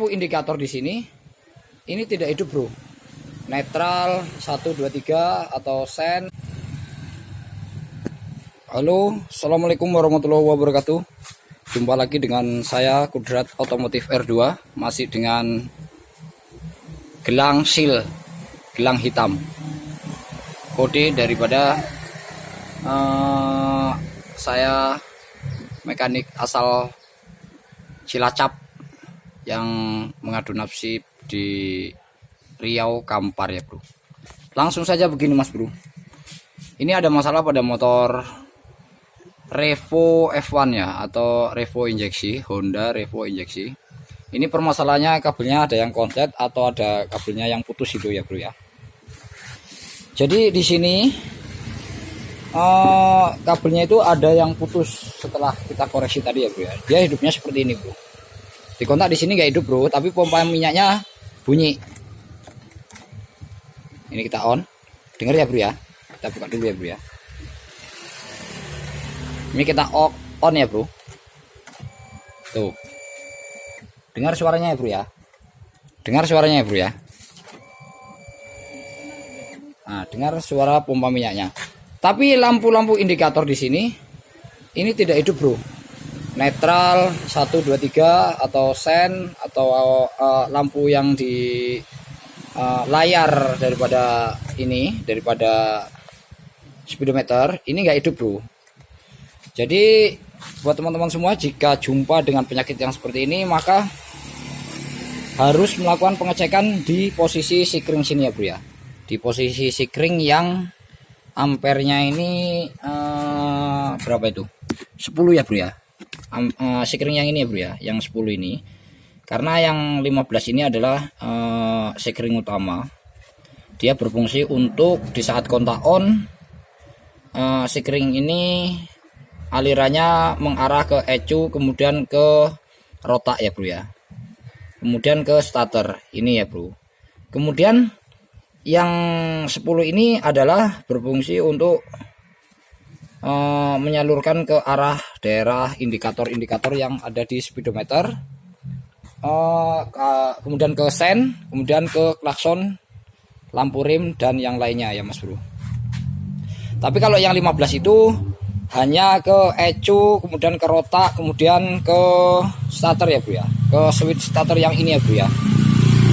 indikator di sini ini tidak hidup bro, netral 1 2 3 atau sen. Halo, assalamualaikum warahmatullahi wabarakatuh. Jumpa lagi dengan saya Kudrat Otomotif R2, masih dengan gelang seal, gelang hitam, kode daripada saya mekanik asal Cilacap yang mengadu nasib di Riau Kampar ya bro. Langsung saja begini mas bro, ini ada masalah pada motor Revo F1 ya, atau Revo injeksi, Honda Revo injeksi. Ini permasalahannya kabelnya ada yang konslet atau ada kabelnya yang putus itu ya bro ya. Jadi di sini kabelnya itu ada yang putus setelah kita koreksi tadi ya bro ya. Dia hidupnya seperti ini bro. Di kontak di sini nggak hidup bro, tapi pompa minyaknya bunyi. Ini kita on, dengar ya bro ya. Kita buka dulu ya bro ya. Ini kita on ya bro. Tuh, dengar suaranya ya bro ya. Dengar suaranya ya bro ya. Nah, dengar suara pompa minyaknya. Tapi lampu-lampu indikator di sini ini tidak hidup bro. Netral 1 2 3 atau sen atau lampu yang di layar daripada speedometer ini nggak hidup bro. Jadi buat teman-teman semua, jika jumpa dengan penyakit yang seperti ini maka harus melakukan pengecekan di posisi sikring sini ya bro ya. Di posisi sikring yang ampernya ini berapa itu? 10 ya bro ya. Sikring yang ini ya bro ya, yang 10 ini. Karena yang 15 ini adalah sikring utama. Dia berfungsi untuk di saat kontak on, sikring ini alirannya mengarah ke ECU, kemudian ke rotak ya bro ya, kemudian ke starter ini ya bro. Kemudian yang 10 ini adalah berfungsi untuk menyalurkan ke arah daerah indikator-indikator yang ada di speedometer, kemudian ke sen, kemudian ke klakson, lampu rem, dan yang lainnya ya mas bro. Tapi kalau yang 15 itu hanya ke ECU, kemudian ke rotak, kemudian ke starter ya bro ya, ke switch starter yang ini ya bro ya.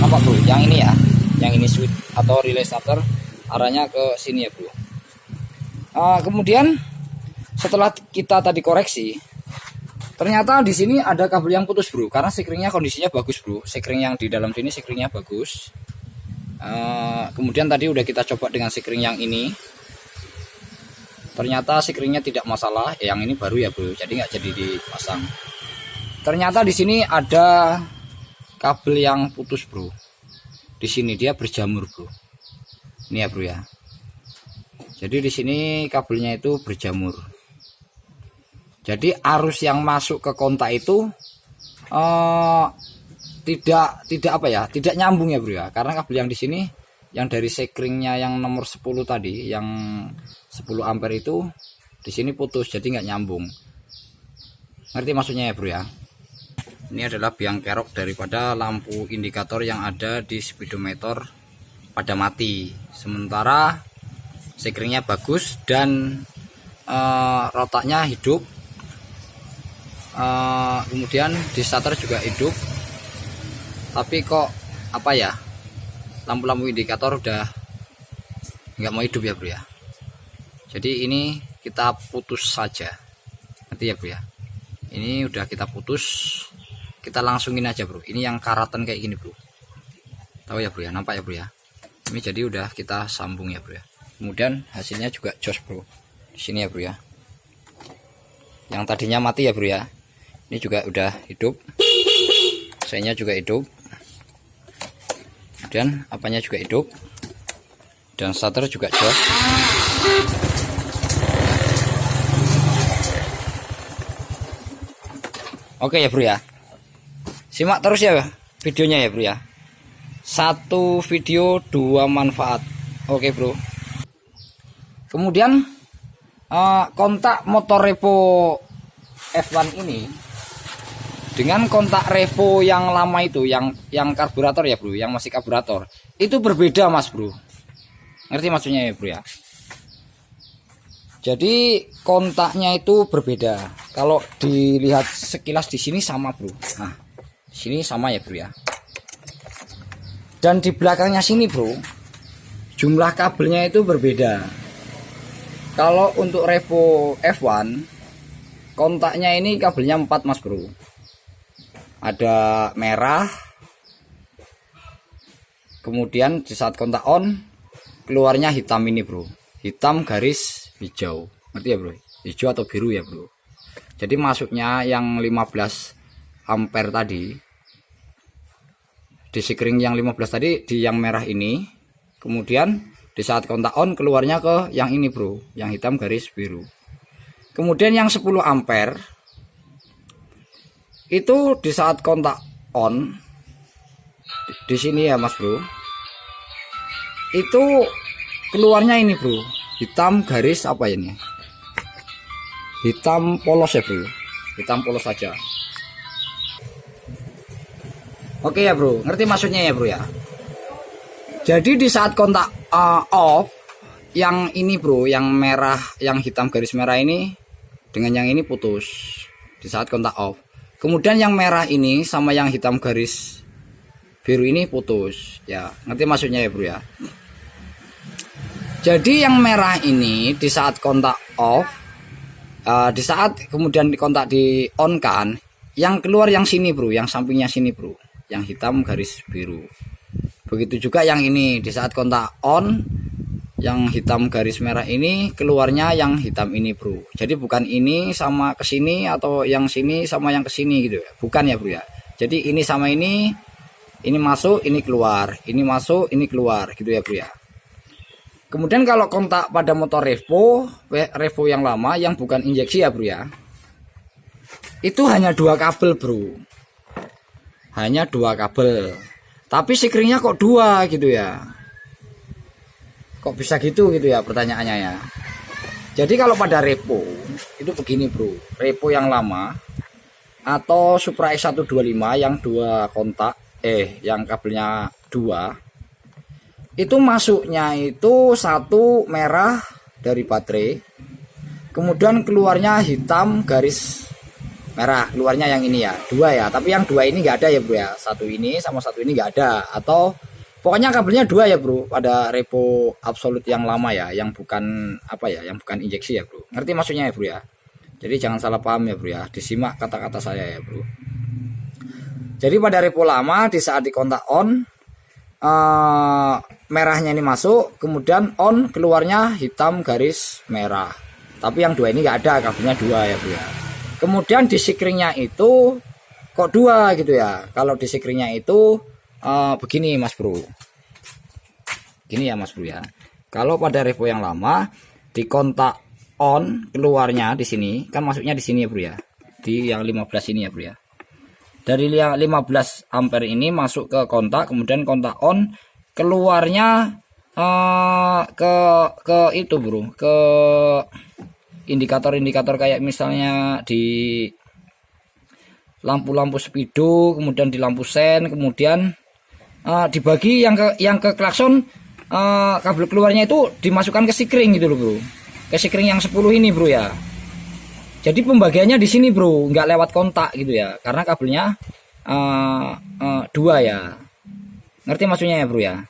Apa bro? Yang ini ya, yang ini switch atau relay starter, arahnya ke sini ya bro. Kemudian setelah kita tadi koreksi, ternyata di sini ada kabel yang putus bro, karena sikringnya kondisinya bagus bro. Sikring yang di dalam sini sikringnya bagus. Kemudian tadi udah kita coba dengan sikring yang ini. Ternyata sikringnya tidak masalah, yang ini baru ya bro, jadi nggak jadi dipasang. Ternyata di sini ada kabel yang putus bro. Di sini dia berjamur bro. Ini ya bro ya. Jadi di sini kabelnya itu berjamur. Jadi arus yang masuk ke kontak itu tidak nyambung ya bro ya. Karena kabel yang di sini, yang dari sikringnya yang nomor 10 tadi, yang 10 ampere itu di sini putus, jadi nggak nyambung. Ngerti maksudnya ya bro ya. Ini adalah biang kerok daripada lampu indikator yang ada di speedometer pada mati. Sementara sikringnya bagus dan rotaknya hidup. Kemudian di starter juga hidup. Tapi kok apa ya, lampu-lampu indikator udah nggak mau hidup ya bro ya. Jadi ini kita putus saja, nanti ya bro ya. Ini udah kita putus, kita langsungin aja bro. Ini yang karatan kayak gini bro, tahu ya bro ya, nampak ya bro ya. Ini jadi udah kita sambung ya bro ya. Kemudian hasilnya juga jos bro, di sini ya bro ya. Yang tadinya mati ya bro ya, ini juga udah hidup. Seinnya juga hidup. Kemudian apanya juga hidup, dan starter juga jos. Oke ya bro ya, simak terus ya videonya ya bro ya. Satu video dua manfaat. Oke bro. Kemudian kontak motor Revo F1 ini dengan kontak revo yang lama itu, yang karburator ya bro, yang masih karburator, itu berbeda mas bro. Ngerti maksudnya ya bro ya? Jadi kontaknya itu berbeda. Kalau dilihat sekilas di sini sama bro. Nah, sini sama ya bro ya. Dan di belakangnya sini bro, jumlah kabelnya itu berbeda. Kalau untuk Revo F1, kontaknya ini kabelnya 4 mas bro. Ada merah, kemudian di saat kontak on, keluarnya hitam ini bro. Hitam garis hijau, ngerti ya bro? Hijau atau biru ya bro. Jadi masuknya yang 15 ampere tadi, di sekring yang 15 tadi di yang merah ini, kemudian di saat kontak on keluarnya ke yang ini bro, yang hitam garis biru. Kemudian yang 10 ampere itu di saat kontak on di sini ya mas bro, itu keluarnya ini bro, hitam garis apa ini, hitam polos ya bro, hitam polos saja. Oke ya bro, ngerti maksudnya ya bro ya. Jadi di saat kontak off, yang ini bro, yang merah, yang hitam garis merah ini dengan yang ini putus di saat kontak off. Kemudian yang merah ini sama yang hitam garis biru ini putus. Ya, ngerti maksudnya ya bro ya. Jadi yang merah ini di saat kontak off, di saat kemudian dikontak di on kan, yang keluar yang sini bro, yang sampingnya sini bro, yang hitam garis biru. Begitu juga yang ini di saat kontak on, yang hitam garis merah ini keluarnya yang hitam ini bro. Jadi bukan ini sama kesini atau yang sini sama yang kesini gitu ya, bukan ya bro ya. Jadi ini sama ini masuk, ini keluar, ini masuk, ini keluar gitu ya bro ya. Kemudian kalau kontak pada motor Revo yang lama yang bukan injeksi ya bro ya, itu hanya 2 kabel bro, hanya 2 kabel, tapi sekringnya kok 2 gitu ya. Kok bisa gitu ya pertanyaannya ya. Jadi kalau pada Revo itu begini bro, Revo yang lama atau Supra S125 yang 2 kontak, yang kabelnya 2, itu masuknya itu 1 merah dari baterai, kemudian keluarnya hitam garis merah, keluarnya yang ini ya, 2 ya, tapi yang 2 ini nggak ada ya bro ya, 1 ini sama 1 ini nggak ada, atau pokoknya kabelnya 2 ya bro pada Revo Absolute yang lama ya, yang bukan apa ya, yang bukan injeksi ya bro. Ngerti maksudnya ya bro ya. Jadi jangan salah paham ya bro ya, disimak kata-kata saya ya bro. Jadi pada Revo lama di saat dikontak on, merahnya ini masuk, kemudian on keluarnya hitam garis merah, tapi yang 2 ini nggak ada, kabelnya 2 ya bro ya. Kemudian di sekringnya itu kok 2 gitu ya. Kalau di sekringnya itu begini mas bro, gini ya mas bro ya. Kalau pada Revo yang lama di kontak on keluarnya di sini kan, masuknya di sini ya bro ya, di yang 15 ini ya bro ya. Dari yang 15 ampere ini masuk ke kontak, kemudian kontak on keluarnya ke itu bro, ke indikator-indikator kayak misalnya di lampu-lampu speedo, kemudian di lampu sen, kemudian dibagi yang ke klakson, kabel keluarnya itu dimasukkan ke sekring gitu loh bro, ke sekring yang 10 ini bro ya. Jadi pembagiannya di sini bro, nggak lewat kontak gitu ya, karena kabelnya 2 ya. Ngerti maksudnya ya bro ya.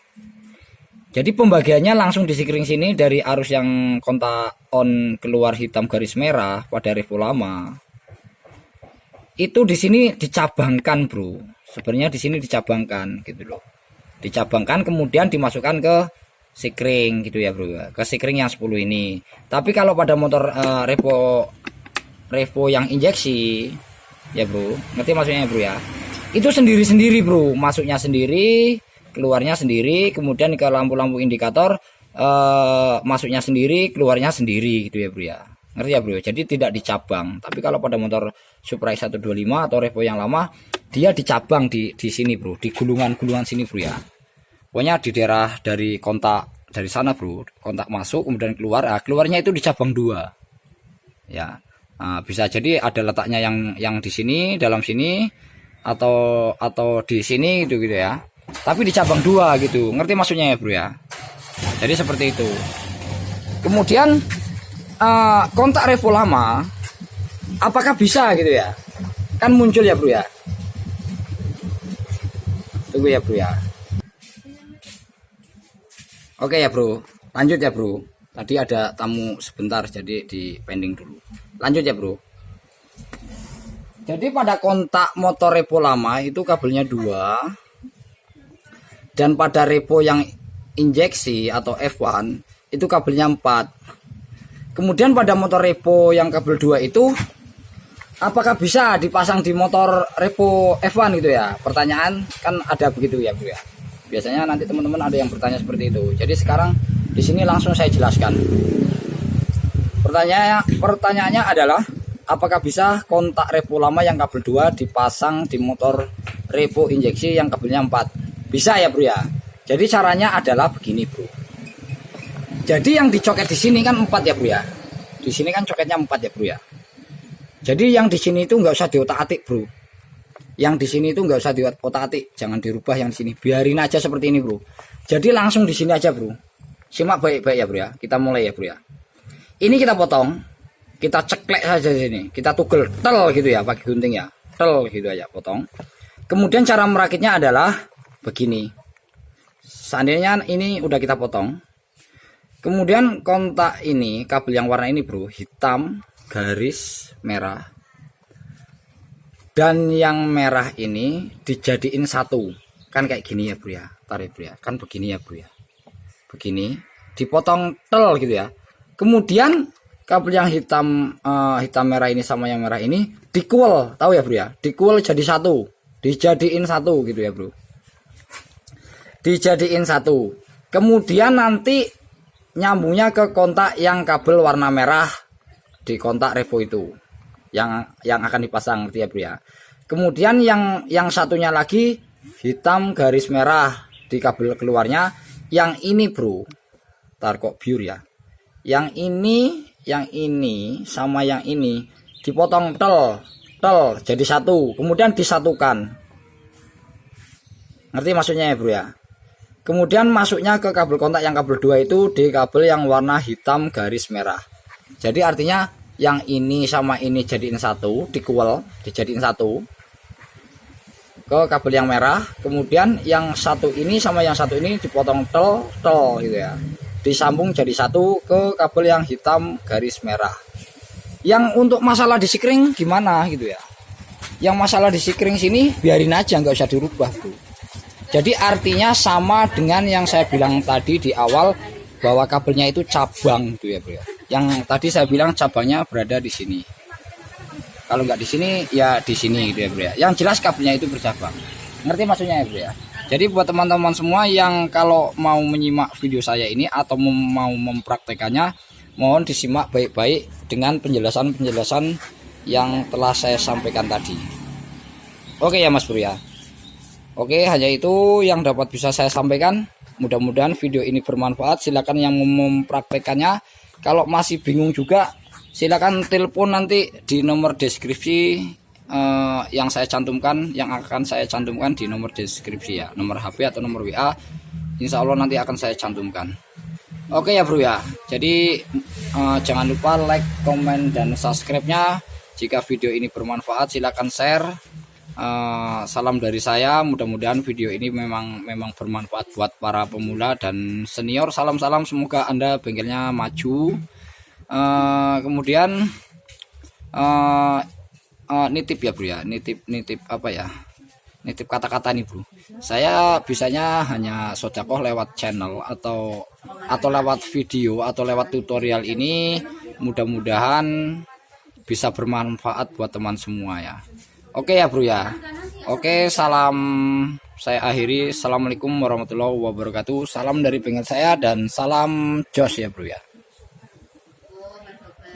Jadi pembagiannya langsung di sekring sini, dari arus yang kontak on keluar hitam garis merah pada Revo lama. Itu di sini dicabangkan bro. Sebenarnya di sini dicabangkan gitu loh. Dicabangkan kemudian dimasukkan ke sekring gitu ya bro, ke sekring yang 10 ini. Tapi kalau pada motor Revo yang injeksi ya bro, ngerti maksudnya bro ya, itu sendiri-sendiri bro, masuknya sendiri, keluarnya sendiri, kemudian ke lampu-lampu indikator masuknya sendiri, keluarnya sendiri gitu ya bro ya. Ngerti ya bro, jadi tidak dicabang. Tapi kalau pada motor Supra 125 atau Revo yang lama, dia dicabang di sini bro, di gulungan-gulungan sini bro ya. Pokoknya di daerah dari kontak dari sana bro, kontak masuk kemudian keluar, keluarnya itu dicabang 2 ya. Bisa jadi ada letaknya yang di sini, dalam sini, atau di sini gitu ya. Tapi di cabang 2 gitu. Ngerti maksudnya ya, Bro ya? Jadi seperti itu. Kemudian kontak revo lama apakah bisa gitu ya? Kan muncul ya, Bro ya. Tunggu ya, Bro ya. Oke ya, Bro. Lanjut ya, Bro. Tadi ada tamu sebentar, jadi di pending dulu. Lanjut ya, Bro. Jadi pada kontak motor repo lama itu kabelnya 2. Dan pada repo yang injeksi atau F1 itu kabelnya 4. Kemudian pada motor repo yang kabel 2 itu apakah bisa dipasang di motor repo F1 gitu ya? Pertanyaan kan ada begitu ya, Bro ya. Biasanya nanti teman-teman ada yang bertanya seperti itu. Jadi sekarang di sini langsung saya jelaskan. Pertanyaannya adalah apakah bisa kontak repo lama yang kabel 2 dipasang di motor repo injeksi yang kabelnya 4? Bisa ya, Bro ya. Jadi caranya adalah begini, Bro. Jadi yang dicoket di sini kan 4 ya, Bro ya. Di sini kan coketnya 4 ya, Bro ya. Jadi yang di sini itu nggak usah diotak-atik, Bro. Yang di sini itu nggak usah diotak-atik, jangan dirubah yang di sini. Biarin aja seperti ini, Bro. Jadi langsung di sini aja, Bro. Simak baik-baik ya, Bro ya. Kita mulai ya, Bro ya. Ini kita potong, kita ceklek saja di sini. Kita tugel tel gitu ya, pakai gunting ya. Tel gitu aja, potong. Kemudian cara merakitnya adalah begini. Seandainya ini udah kita potong. Kemudian kontak ini, kabel yang warna ini, Bro, hitam garis merah. Dan yang merah ini dijadiin satu. Kan kayak gini ya, Bro ya. Tarik, Bro ya. Kan begini ya, Bro ya. Begini, dipotong tel gitu ya. Kemudian kabel yang hitam merah ini sama yang merah ini dikuel, tahu ya, Bro ya? Dikuel jadi satu. Dijadiin satu gitu ya, Bro. Dijadiin satu. Kemudian nanti nyambungnya ke kontak yang kabel warna merah di kontak revo itu yang akan dipasang gitu ya, Bro ya. Kemudian yang satunya lagi hitam garis merah di kabel keluarnya yang ini, Bro. Ntar kok biur ya. Yang ini sama yang ini dipotong tel jadi satu. Kemudian disatukan. Ngerti maksudnya ya, Bro ya? Kemudian masuknya ke kabel kontak yang kabel 2 itu di kabel yang warna hitam garis merah. Jadi artinya yang ini sama ini jadiin satu, dikuel, dijadiin satu ke kabel yang merah. Kemudian yang satu ini sama yang satu ini dipotong tel gitu ya. Disambung jadi satu ke kabel yang hitam garis merah. Yang untuk masalah di sikring gimana gitu ya? Yang masalah di sikring sini biarin aja, nggak usah dirubah, Bro. Jadi artinya sama dengan yang saya bilang tadi di awal bahwa kabelnya itu cabang gitu ya, Bro. Yang tadi saya bilang cabangnya berada di sini. Kalau nggak di sini ya di sini gitu ya, Bro. Yang jelas kabelnya itu bercabang. Ngerti maksudnya ya, Bro ya? Jadi buat teman-teman semua yang kalau mau menyimak video saya ini atau mau mempraktekannya, mohon disimak baik-baik dengan penjelasan-penjelasan yang telah saya sampaikan tadi. Oke ya, Mas Bro ya. Oke, hanya itu yang dapat bisa saya sampaikan. Mudah-mudahan video ini bermanfaat. Silakan yang mau mempraktekannya. Kalau masih bingung juga, silakan telepon nanti di nomor deskripsi yang saya cantumkan, yang akan saya cantumkan di nomor deskripsi ya, nomor HP atau nomor WA. Insya Allah nanti akan saya cantumkan. Oke ya, Bro ya. Jadi jangan lupa like, komen, dan subscribe-nya. Jika video ini bermanfaat, silakan share. Salam dari saya, mudah-mudahan video ini memang bermanfaat buat para pemula dan senior. Salam-salam, semoga Anda bengkelnya maju. Kemudian nitip ya, Bro ya, nitip apa ya, nitip kata-kata nih, Bro. Saya bisanya hanya sodakoh lewat channel atau lewat video atau lewat tutorial ini. Mudah-mudahan bisa bermanfaat buat teman semua ya. Oke ya, Bro ya. Oke, salam saya akhiri. Assalamualaikum warahmatullahi wabarakatuh. Salam dari bengkel saya dan salam jos ya, Bro ya.